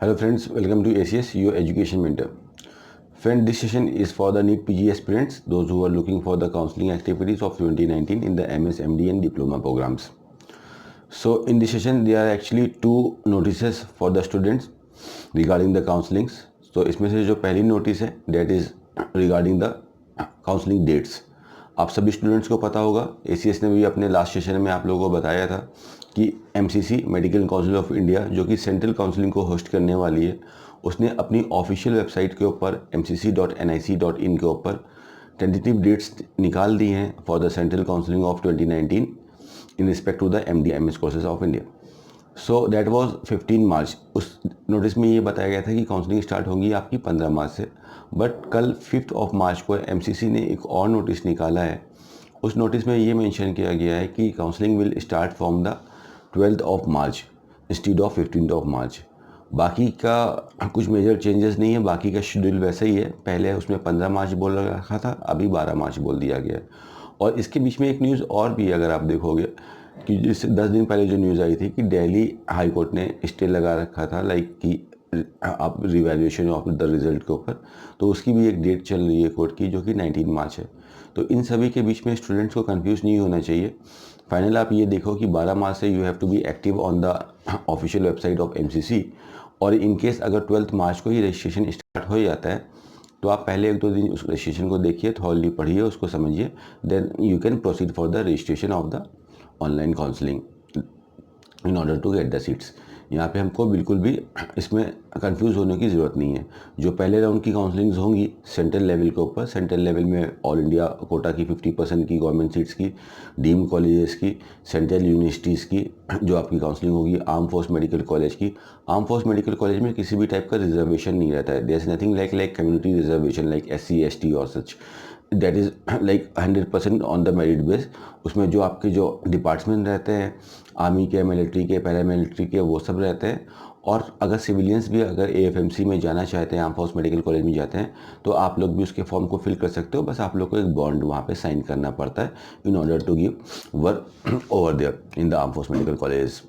Hello friends, welcome to ACS, your education mentor. Friend, this session is for the NEET PG aspirants, those who are looking for the counseling activities of 2019 in the MS, MD and diploma programs. So in this session, there are actually two notices for the students regarding the counselings. So इसमें से जो पहली notice है, that is regarding the counseling dates. आप सभी students को पता होगा, ACS ने भी अपने लास्ट सेशन में आप लोगों को बताया था कि MCC medical council of India जो कि सेंट्रल काउंसलिंग को होस्ट करने वाली है, उसने अपनी ऑफिशियल वेबसाइट के ऊपर mcc.nic.in के ऊपर टेंटेटिव डेट्स निकाल दी हैं for the central counselling of 2019 in respect to the MD/MS courses of India. So that was 15 March. उस नोटिस में ये बताया गया था कि काउंसलिंग स्टार्ट होगी आपकी 15 मार्च से, बट कल 5 मार्च को MCC ने एक और नोटिस निकाला है. उस नोटिस में ये मेंशन किया गया है कि counselling will start from the 12 March instead of 15 मार्च. बाकी का कुछ मेजर चेंजेस नहीं है, बाकी का शेड्यूल वैसा ही है. पहले उसमें 15 मार्च बोल रखा था, अभी 12 मार्च बोल दिया गया है. और इसके बीच में एक न्यूज़ और भी अगर आप देखोगे कि जिससे 10 दिन पहले जो न्यूज़ आई थी कि दिल्ली हाई कोर्ट ने स्टे लगा रखा था लाइक कि आप रिवैल्यूएशन ऑफ द रिज़ल्ट के ऊपर, तो उसकी भी एक डेट चल रही है कोर्ट की जो कि 19 मार्च है. तो इन सभी के बीच में स्टूडेंट्स को कंफ्यूज नहीं होना चाहिए. फाइनल आप ये देखो कि 12 मार्च से you have to be active on the official website of MCC. और इन केस अगर 12 मार्च को ही रजिस्ट्रेशन स्टार्ट हो जाता है तो आप पहले 1-2 दिन उस रजिस्ट्रेशन को देखिए, थॉरली पढ़िए, उसको समझिए, then you can proceed for the registration of the online counselling in order to get the seats. यहाँ पे हमको बिल्कुल भी इसमें कंफ्यूज होने की ज़रूरत नहीं है. जो पहले राउंड की काउंसलिंग्स होंगी सेंट्रल लेवल के ऊपर, सेंट्रल लेवल में ऑल इंडिया कोटा की 50% की गवर्नमेंट सीट्स की, डीम्ड कॉलेजेस की, सेंट्रल यूनिवर्सिटीज़ की जो आपकी काउंसलिंग होगी, आर्म फोर्स मेडिकल कॉलेज की. आर्म फोर्स मेडिकल कॉलेज में किसी भी टाइप का रिजर्वेशन नहीं रहता है. There is nothing like community reservation like SC ST और such. That is like 100% on the merit base. उसमें जो आपके जो डिपार्टमेंट रहते हैं, आर्मी के, मिलिट्री के, पैरामिलिट्री के, वो सब रहते हैं. और अगर सिविलियंस भी अगर AFMC में जाना चाहते हैं, आर्म फोर्स मेडिकल कॉलेज में जाते हैं, तो आप लोग भी उसके फॉर्म को फिल कर सकते हो. बस आप लोग को एक बॉन्ड वहाँ पे साइन करना पड़ता है in order to give work over there in the arm force medical college.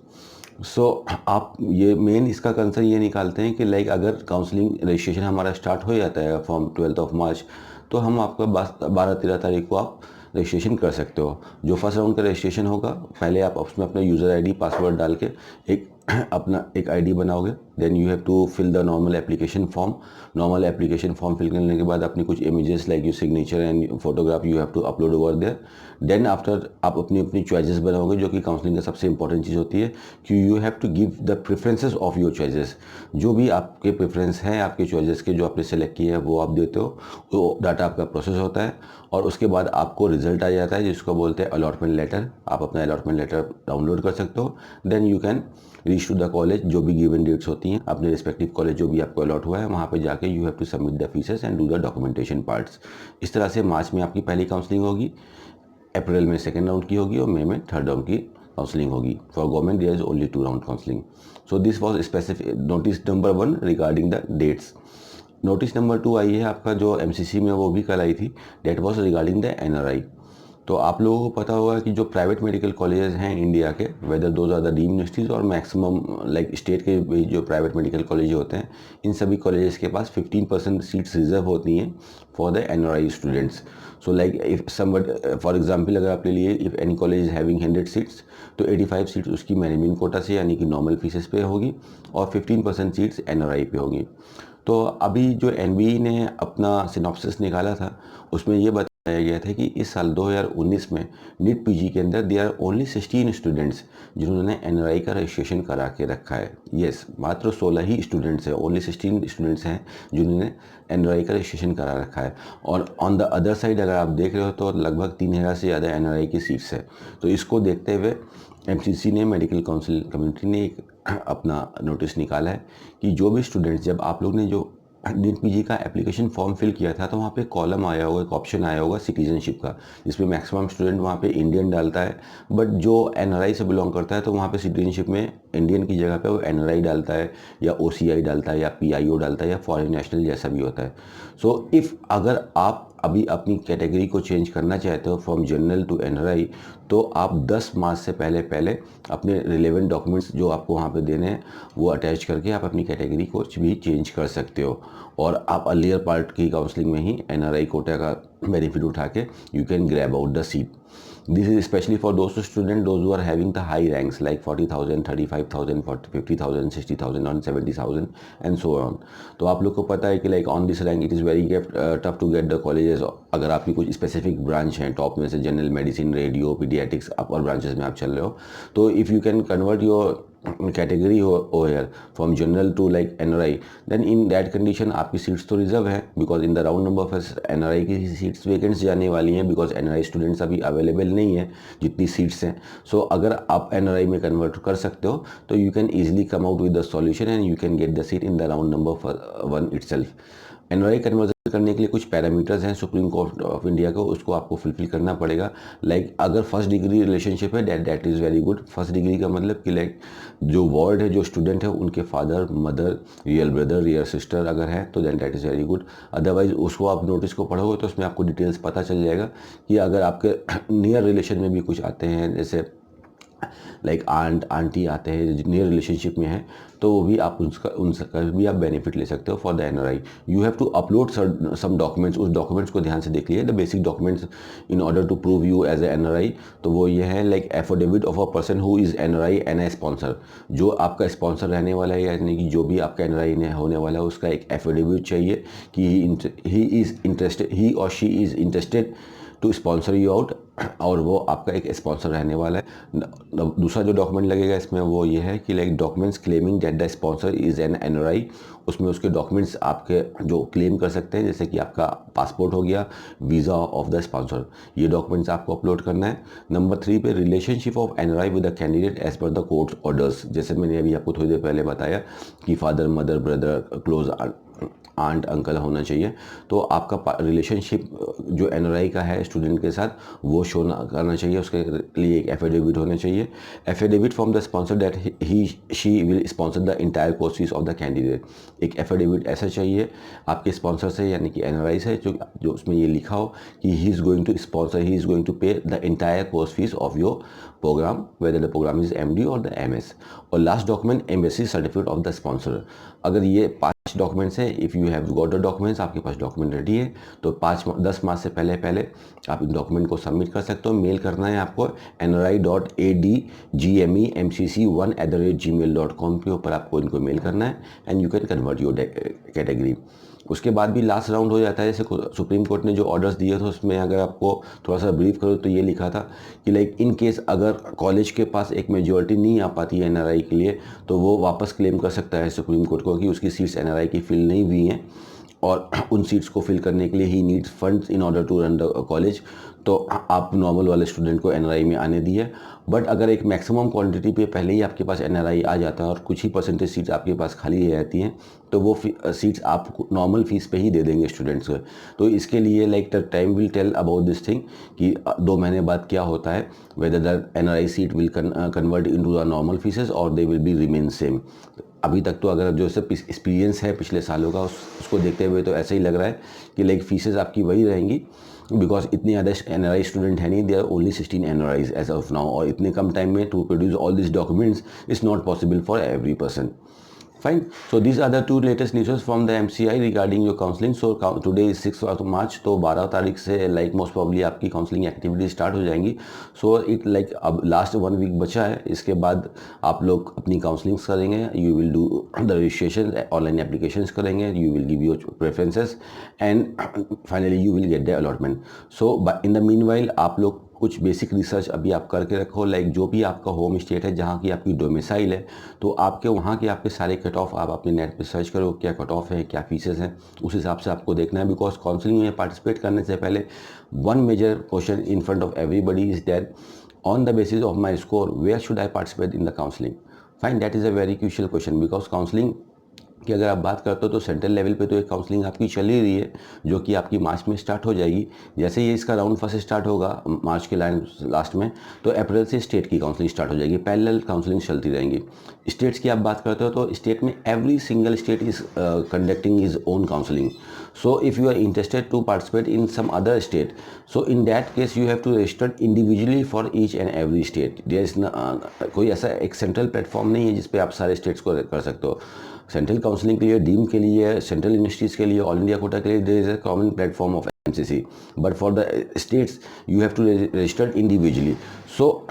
So आप ये मेन इसका कंसर्न ये निकालते हैं कि लाइक अगर काउंसलिंग रजिस्ट्रेशन हमारा स्टार्ट हो जाता है फ्रॉम 12 मार्च, तो हम आपका 12-13 तारीख को आप रजिस्ट्रेशन कर सकते हो. जो फर्स्ट राउंड का रजिस्ट्रेशन होगा, पहले आप उसमें अपना यूज़र ID पासवर्ड डाल के एक अपना एक ID बनाओगे. Then you have to fill the normal application form. Normal application form fill करने के बाद अपनी कुछ images like your signature and photograph you have to upload over there. Then after आप अपनी चॉइसेस बनाओगे, जो कि काउंसलिंग का सबसे इंपॉर्टेंट चीज़ होती है कि you have to give the preferences of your choices. जो भी आपके प्रेफरेंस हैं, आपके चॉइसेस के जो आपने सेलेक्ट किए हैं, वो आप देते हो. वो डाटा आपका प्रोसेस होता है और उसके बाद आपको रिजल्ट आ जाता है जिसको बोलते हैं अलॉटमेंट लेटर. आप अपना अलॉटमेंट लेटर डाउनलोड कर सकते हो. Then you can reach to the college. जो भी गिवन डेट्स होती हैं, अपने रिस्पेक्टिव कॉलेज जो भी आपको अलॉट हुआ है, वहाँ पे जाके you have to submit the fees and do the documentation parts. इस तरह से मार्च में आपकी पहली काउंसलिंग होगी, अप्रैल में सेकेंड राउंड की होगी और मई में थर्ड राउंड की काउंसलिंग होगी. For government there is only 2 round counselling. So this was specific notice number 1 regarding the dates. Notice number 2 आई है आपका जो MCC में, वो भी कल आई थी. Date was regarding the NRI. तो आप लोगों को पता होगा कि जो प्राइवेट मेडिकल कॉलेजेस हैं इंडिया के, वेदर दो ज़्यादा डीम्ड यूनिवर्सिटीज़ और मैक्सिमम लाइक स्टेट के भी जो प्राइवेट मेडिकल कॉलेज होते हैं, इन सभी कॉलेजेस के पास 15% सीट्स रिजर्व होती हैं for the NRI students. So like if somebody for example अगर आप ले लिए, if any college is having 100 seats, तो 85 सीट्स उसकी मैनेजमेंट कोटा से यानी कि नॉर्मल फीसेस पे होगी और 15% सीट्स NRI पे होगी. तो अभी जो NBE ने अपना सिनॉप्सिस निकाला था, उसमें ये बताया गया था कि इस साल 2019 में नीट PG के अंदर दे आर ओनली 16 स्टूडेंट्स जिन्होंने NRI का रजिस्ट्रेशन करा के रखा है. येस, मात्र 16 ही स्टूडेंट्स हैं, ओनली 16 स्टूडेंट्स हैं जिन्होंने NRI का रजिस्ट्रेशन करा रखा है. और ऑन द अदर साइड अगर आप देख रहे हो तो लगभग 3000 से ज़्यादा NRI की सीट्स है. तो इसको देखते हुए MCC ने, मेडिकल काउंसिल कम्युनिटी ने एक अपना नोटिस निकाला है कि जो भी स्टूडेंट्स, जब आप लोग ने जो नीट PG का एप्लीकेशन फॉर्म फिल किया था, तो वहाँ पे कॉलम आया होगा, एक ऑप्शन आया होगा सिटीजनशिप का, जिसमें मैक्सिमम स्टूडेंट वहाँ पे इंडियन डालता है. बट जो NRI से बिलोंग करता है, तो वहाँ पे सिटीजनशिप में इंडियन की जगह पे वो NRI डालता है या OCI डालता है या PIO डालता है या फॉरेन नेशनल जैसा भी होता है. सो इफ़ अगर आप अभी अपनी कैटेगरी को चेंज करना चाहते हो फ्रॉम जनरल टू एनआरआई, तो आप 10 मार्च से पहले पहले अपने रिलेवेंट डॉक्यूमेंट्स जो आपको वहाँ पे देने हैं वो अटैच करके आप अपनी कैटेगरी को भी चेंज कर सकते हो। और आप अर्लियर पार्ट की काउंसलिंग में ही एनआरआई कोटा का बेनिफिट उठा के you can grab out the seat. This is especially for those students those who are having the high ranks like 40,000, 35,000, 50,000, 60,000 and 70,000 and so on। तो आप लोग को पता है कि like on this rank it is very tough to get the colleges। अगर आपकी कुछ स्पेसिफिक ब्रांच हैं टॉप में से जनरल मेडिसिन, रेडियो, पीडियाट्रिक्स अपर ब्रांचेस में आप चल रहे हो, तो if you can convert your category over here from general to like NRI, then in that condition आपकी सीट्स तो रिजर्व है because in the round number of NRI की सीट्स वैकेंट्स जाने वाली हैं बिकॉज NRI स्टूडेंट्स अभी अवेलेबल नहीं है जितनी सीट्स हैं। सो अगर आप NRI में कन्वर्ट कर सकते हो तो you can easily come out with the solution and you can get the seat in the round number 1 itself. NRI conversion करने के लिए कुछ पैरामीटर्स हैं सुप्रीम कोर्ट ऑफ इंडिया को, उसको आपको फुलफिल करना पड़ेगा। लाइक अगर फर्स्ट डिग्री रिलेशनशिप है that is very good. First degree का मतलब कि लाइक जो वार्ड है, जो स्टूडेंट है, उनके father, mother, real brother, real sister अगर है तो that is very good. Otherwise उसको आप नोटिस को पढ़ोगे तो उसमें आपको डिटेल्स पता चल जाएगा कि अगर आपके नियर रिलेशन में भी कुछ आते हैं जैसे लाइक आंटी आते हैं नियर रिलेशनशिप में है, तो वो भी आप उनका भी आप बेनिफिट ले सकते हो for the NRI. You have to upload some documents. उस डॉक्यूमेंट्स को ध्यान से देख लिए, the basic documents in order to prove you as a NRI. तो वो ये है like affidavit of a person who is NRI and a sponsor. जो आपका स्पॉन्सर रहने वाला है यानी कि जो भी आपका एनआरआई होने वाला है उसका एक एफिडेविट चाहिए कि ही और she is interested to sponsor you out, और वो आपका एक स्पॉन्सर रहने वाला है। दूसरा जो डॉक्यूमेंट लगेगा इसमें वो ये है कि like documents claiming that the sponsor is an NRI. उसमें उसके डॉक्यूमेंट्स आपके जो क्लेम कर सकते हैं जैसे कि आपका पासपोर्ट हो गया, वीज़ा ऑफ द स्पॉन्सर, ये डॉक्यूमेंट्स आपको अपलोड करना है। नंबर 3 पे relationship of NRI with the candidate as per the court orders. जैसे मैंने अभी आपको थोड़ी देर पहले बताया कि father, mother, brother, close aunt, uncle होना चाहिए। तो आपका रिलेशनशिप जो एनआरआई का है स्टूडेंट के साथ वो शो करना चाहिए, उसके लिए एक एफिडेविट होना चाहिए। Affidavit from the sponsor that he she will sponsor the entire course fees of the candidate. एक एफिडेविट ऐसा चाहिए आपके स्पॉन्सर से यानी कि एनआरआई से जो उसमें ये लिखा हो कि he is going to sponsor, he is going to pay the entire course fees of your programme whether the programme is MD और द MS। और last document embassy certificate of the sponsor. अगर ये 5 documents हैं, if you have got the documents, आपके पास document ready है तो 10 मार्च से पहले पहले आप इन डॉक्यूमेंट को सबमिट कर सकते हो। मेल करना है आपको nri.adgmec1@gmail.com के ऊपर आपको इनको मेल करना है and you can convert your category. उसके बाद भी लास्ट राउंड हो जाता है। जैसे सुप्रीम कोर्ट ने जो ऑर्डर्स दिए थे उसमें अगर आपको थोड़ा सा ब्रीफ करो तो ये लिखा था कि लाइक इन केस अगर कॉलेज के पास एक मेजॉरिटी नहीं आ पाती है एनआरआई के लिए तो वो वापस क्लेम कर सकता है सुप्रीम कोर्ट को कि उसकी सीट्स एनआरआई की फिल नहीं हुई हैं और उन सीट्स को फिल करने के लिए he needs funds in order to run the college. तो आप नॉर्मल वाले स्टूडेंट को एनआरआई में आने दिए। बट अगर एक मैक्सिमम क्वांटिटी पे पहले ही आपके पास एनआरआई आ जाता है और कुछ ही परसेंटेज सीट्स आपके पास खाली रह जाती हैं तो वो सीट्स आप नॉर्मल फीस पे ही दे देंगे स्टूडेंट्स को। तो इसके लिए like the time will tell about this thing कि 2 महीने बाद क्या होता है, whether the NRI seat will convert into the normal fees और they will be remain same. अभी तक तो अगर जो सब एक्सपीरियंस है पिछले सालों का उसको देखते हुए तो ऐसा ही लग रहा है कि लाइक फीसेस आपकी वही रहेंगी बिकॉज इतने ज़्यादा एनआरआई स्टूडेंट है नहीं, they are only 16 NRIs as of now, और इतने कम टाइम में to produce all this documents is not possible for every person. Fine. So these are the 2 latest news from the MCI regarding your counseling. So today is 6th of March, तो 12 तारीख से like most probably आपकी counselling activity start हो जाएंगी। So it like अब लास्ट 1 week बचा है, इसके बाद आप लोग अपनी काउंसलिंग्स करेंगे, you will do the registration, online applications करेंगे, you will give your preferences and finally you will get the allotment. So in the meanwhile आप लोग कुछ बेसिक रिसर्च अभी आप करके रखो, लाइक जो भी आपका होम स्टेट है जहाँ की आपकी डोमिसाइल है तो आपके वहाँ के आपके सारे कट ऑफ आप अपने नेट पे सर्च करो, क्या कट ऑफ है, क्या फीसेस हैं, उस हिसाब से आपको देखना है। बिकॉज काउंसलिंग में पार्टिसिपेट करने से पहले 1 major question in front of everybody is that on the basis of my score where should I participate in the counselling. Fine, that is a very crucial question because counselling कि अगर आप बात करते हो तो सेंट्रल लेवल पे तो एक काउंसलिंग आपकी चल ही रही है, जो कि आपकी मार्च में स्टार्ट हो जाएगी। जैसे ही इसका राउंड फर्स्ट स्टार्ट होगा मार्च के लास्ट में, तो अप्रैल से स्टेट की काउंसलिंग स्टार्ट हो जाएगी, पैरेलल काउंसलिंग चलती रहेंगी। स्टेट्स की आप बात करते हो तो स्टेट में every single state is conducting his own counselling. So if you are interested to participate in some other state, so in that case you have to register individually for each and every state. There is कोई ऐसा एक central platform नहीं है जिस पे आप सारे states को कर सकते हो। सेंट्रल काउंसलिंग के लिए, डीम के लिए, सेंट्रल यूनिवर्सिटीज़ के लिए, ऑल इंडिया कोटा के लिए there is a common platform of MCC, but for the states you have to register individually. So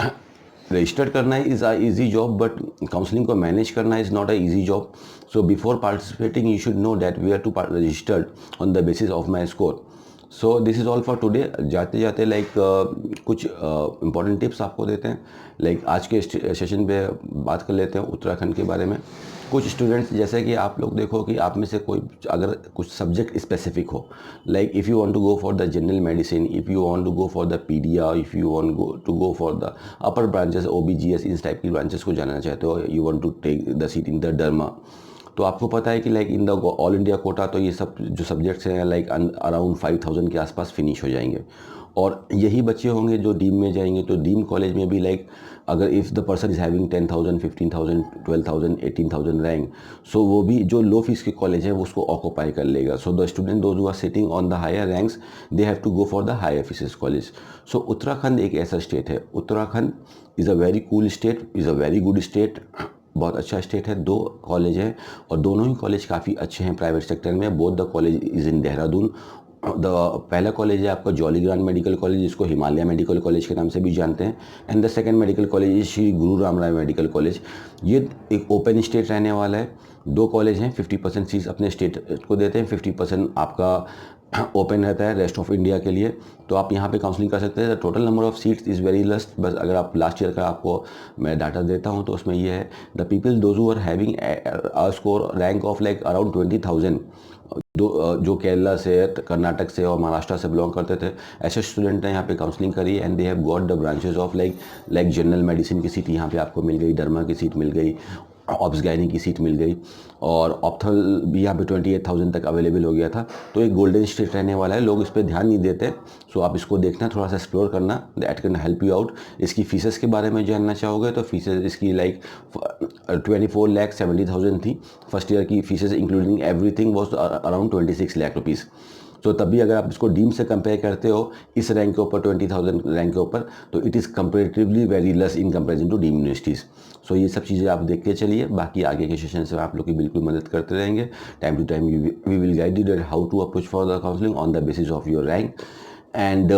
register करना is a easy job, but counselling को मैनेज करना is not a easy job. So before participating you should know that we are to registered on the basis of my score. So this is all for today. जाते जाते कुछ important tips आपको देते हैं. आज के session पे बात कर लेते हैं उत्तराखंड के बारे में. कुछ स्टूडेंट्स, जैसे कि आप लोग देखो कि आप में से कोई अगर कुछ सब्जेक्ट स्पेसिफिक हो, if you want to go for the general medicine, if you want to go for the pedia, if you want to go for the upper branches, OBGS, इस टाइप की ब्रांचेस को जाना चाहते हो, you want to take the seat in the derma, तो आपको पता है कि in the all India quota तो ये सब जो सब्जेक्ट्स हैं अराउंड 5000 के आसपास फिनिश हो जाएंगे. और यही बच्चे होंगे जो डीम में जाएंगे. तो डीम कॉलेज में भी अगर if the person is having 10,000, 15,000, 12,000, 18,000 rank, so वो भी जो लो फीस के कॉलेज है वो उसको ऑक्यूपाई कर लेगा. So the student those who are sitting on the higher ranks, they have to go for the higher fees college. So Uttarakhand एक ऐसा स्टेट है. Uttarakhand is a very cool state, is a very good state. बहुत अच्छा state है. 2 college हैं और दोनों ही college काफ़ी अच्छे हैं प्राइवेट सेक्टर में. Both the college is in Dehradun. पहला कॉलेज है आपका जॉली ग्रांट मेडिकल कॉलेज, जिसको हिमालय मेडिकल कॉलेज के नाम से भी जानते हैं. And the second medical college is Shri Guru Ram Rai medical college. ये एक ओपन स्टेट रहने वाला है. 2 कॉलेज हैं, 50% सीट्स अपने स्टेट को देते हैं, 50% आपका ओपन रहता है रेस्ट ऑफ इंडिया के लिए. तो आप यहाँ पे काउंसलिंग कर सकते हैं. The total number of seats is very less. बस अगर आप लास्ट ईयर का आपको मैं डाटा देता हूँ तो उसमें ये है, the people those who are having a score rank of around 20,000, जो केरला से, कर्नाटक से और महाराष्ट्र से बिलोंग करते थे, ऐसे स्टूडेंट ने यहाँ पे काउंसलिंग करी. And they have got the branches of general medicine की सीट यहाँ पे आपको मिल गई, डर्मा की सीट मिल गई, ऑब्स गायनी की सीट मिल गई, और ऑप्थल भी यहाँ पे 28,000 तक अवेलेबल हो गया था. तो एक गोल्डन स्टेट रहने वाला है. लोग इस पर ध्यान नहीं देते. सो आप इसको देखना, थोड़ा सा एक्सप्लोर करना, that can help you out. इसकी फीसेस के बारे में जानना चाहोगे तो फीसेस इसकी 24,70,000 थी. फर्स्ट ईयर की faeces including everything was around 26 lakh rupees. तो तभी अगर आप इसको डीम से कंपेयर करते हो इस रैंक के ऊपर, 20,000 रैंक के ऊपर, तो it is comparatively very less in comparison to deem universities. So ये सब चीज़ें आप देख के चलिए. बाकी आगे के सेशन से आप लोग की बिल्कुल मदद करते रहेंगे. Time to time we will guide you that how to approach for the counselling on the basis of your rank. And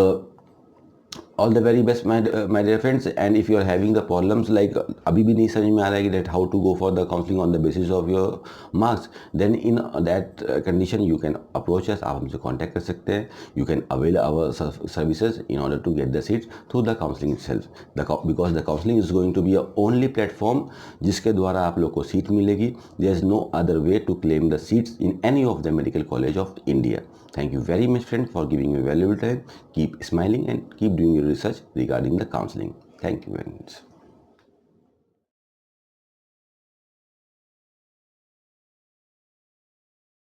all the very best my dear friends. And if you are having the problems अभी भी नहीं समझ में आ रहा है कि that how to go for the counselling on the basis of your marks, then in that condition you can approach us. आप हमसे कांटेक्ट कर सकते हैं. You can avail our services in order to get the seat through the counselling itself, because the counselling is going to be a only platform जिसके द्वारा आप लोग को सीट मिलेगी. There is no other way to claim the seats in any of the medical college of India. Thank you very much, friend, for giving me valuable time. Keep smiling and keep doing your research regarding the counseling. Thank you very much.